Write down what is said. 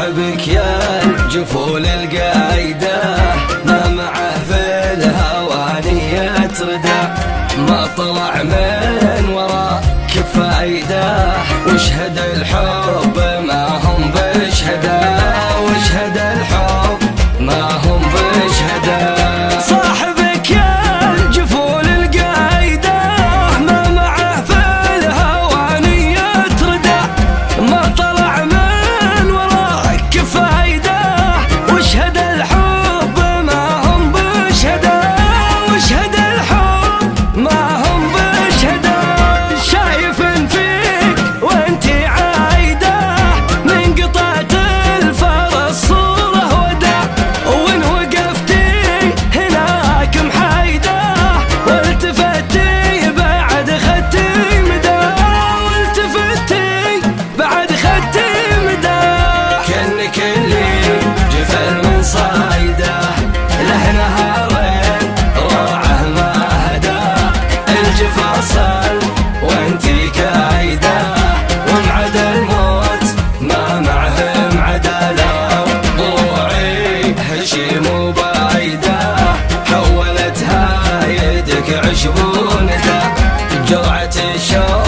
صاحبك يا الجفول القايدة ما معه في الهواني يتردى، ما طلع من وراك فايدة، واشهد الحب ما هم بشهده، واشهد الحب ما هم بشهده. صاحبك يا الجفول القايدة ما معه في الهواني يتردى، ما طلع من وراك فايدة، واشهد الحب ما هم بشهده، واشهد الحب ما هم بشهده. شايف فيك وانتي عايدة من قطعة الفرس صورة وداع، وان وقفتي هناك محايدة، والتفتي بعد خدتي مدى، والتفتي بعد خدتي مدى. كأنك اللي جفل من صايده له نهارين روعه ما هدى، الجفا صل وانتي كايده، ومعد الموت ما معه معدله، ضلوعي هشيم وبايده، حولتها يدك عشب وندى، جرعة الشوق